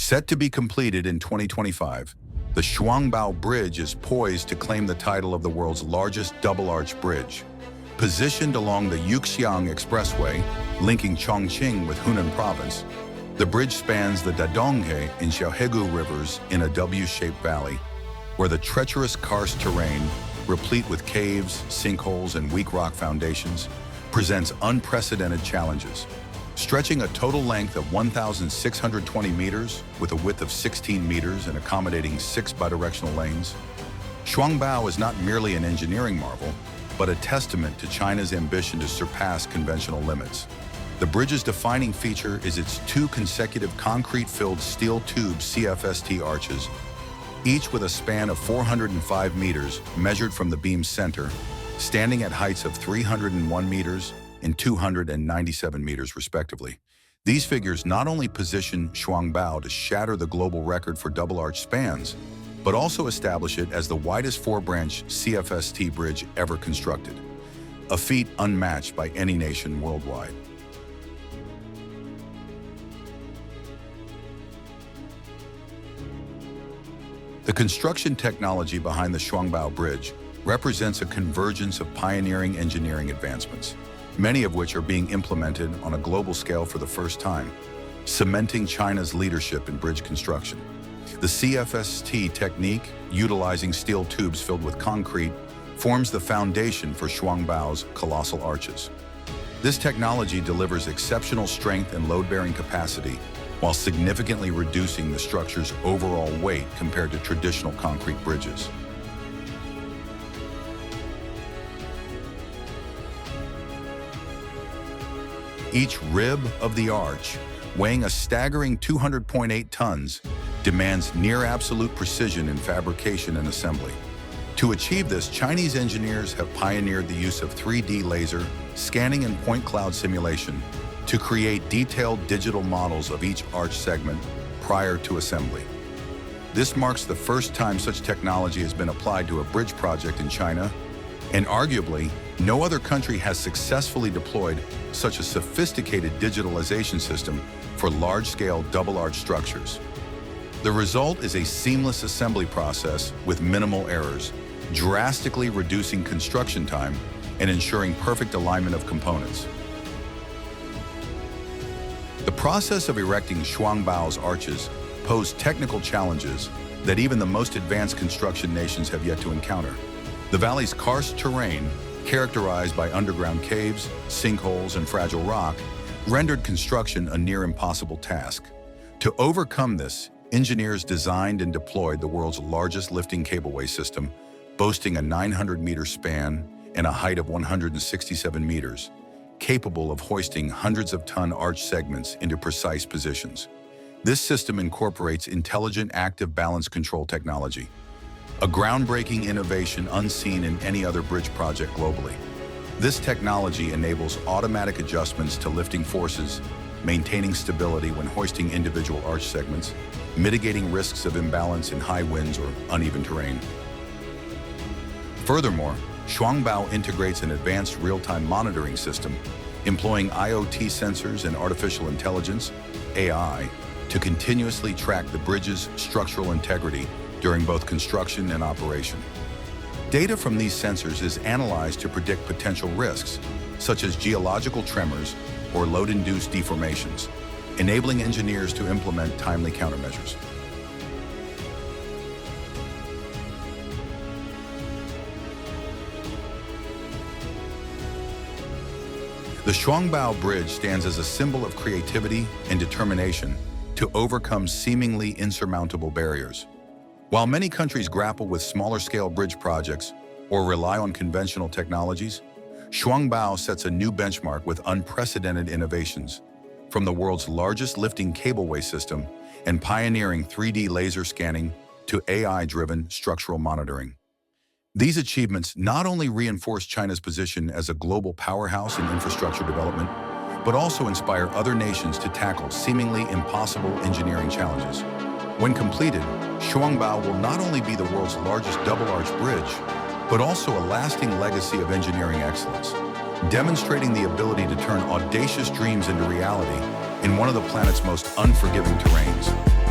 Set to be completed in 2025, the Shuangbao Bridge is poised to claim the title of the world's largest double-arch bridge. Positioned along the Yuxiang Expressway, linking Chongqing with Hunan Province, the bridge spans the Dadonghe and Xiaohegu rivers in a W-shaped valley, where the treacherous karst terrain, replete with caves, sinkholes, and weak rock foundations, presents unprecedented challenges. Stretching a total length of 1,620 meters with a width of 16 meters and accommodating 6 bidirectional lanes, Shuangbao is not merely an engineering marvel, but a testament to China's ambition to surpass conventional limits. The bridge's defining feature is its 2 consecutive concrete-filled steel tube CFST arches, each with a span of 405 meters measured from the beam's center, standing at heights of 301 meters and 297 meters respectively. These figures not only position Shuangbao to shatter the global record for double-arch spans, but also establish it as the widest 4-branch CFST bridge ever constructed, a feat unmatched by any nation worldwide. The construction technology behind the Shuangbao Bridge represents a convergence of pioneering engineering advancements, many of which are being implemented on a global scale for the first time, cementing China's leadership in bridge construction. The CFST technique, utilizing steel tubes filled with concrete, forms the foundation for Shuangbao's colossal arches. This technology delivers exceptional strength and load-bearing capacity, while significantly reducing the structure's overall weight compared to traditional concrete bridges. Each rib of the arch, weighing a staggering 200.8 tons, demands near-absolute precision in fabrication and assembly. To achieve this, Chinese engineers have pioneered the use of 3D laser, scanning and point cloud simulation to create detailed digital models of each arch segment prior to assembly. This marks the first time such technology has been applied to a bridge project in China, and arguably, no other country has successfully deployed such a sophisticated digitalization system for large-scale double-arch structures. The result is a seamless assembly process with minimal errors, drastically reducing construction time and ensuring perfect alignment of components. The process of erecting Shuangbao's arches posed technical challenges that even the most advanced construction nations have yet to encounter. The valley's karst terrain, characterized by underground caves, sinkholes, and fragile rock, rendered construction a near-impossible task. To overcome this, engineers designed and deployed the world's largest lifting cableway system, boasting a 900-meter span and a height of 167 meters, capable of hoisting hundreds of ton arch segments into precise positions. This system incorporates intelligent active balance control technology, a groundbreaking innovation unseen in any other bridge project globally. This technology enables automatic adjustments to lifting forces, maintaining stability when hoisting individual arch segments, mitigating risks of imbalance in high winds or uneven terrain. Furthermore, Shuangbao integrates an advanced real-time monitoring system, employing IoT sensors and artificial intelligence, AI, to continuously track the bridge's structural integrity during both construction and operation. Data from these sensors is analyzed to predict potential risks, such as geological tremors or load-induced deformations, enabling engineers to implement timely countermeasures. The Shuangbao Bridge stands as a symbol of creativity and determination to overcome seemingly insurmountable barriers. While many countries grapple with smaller-scale bridge projects or rely on conventional technologies, Shuangbao sets a new benchmark with unprecedented innovations, from the world's largest lifting cableway system and pioneering 3D laser scanning to AI-driven structural monitoring. These achievements not only reinforce China's position as a global powerhouse in infrastructure development, but also inspire other nations to tackle seemingly impossible engineering challenges. When completed, Shuangbao will not only be the world's largest double-arch bridge, but also a lasting legacy of engineering excellence, demonstrating the ability to turn audacious dreams into reality in one of the planet's most unforgiving terrains.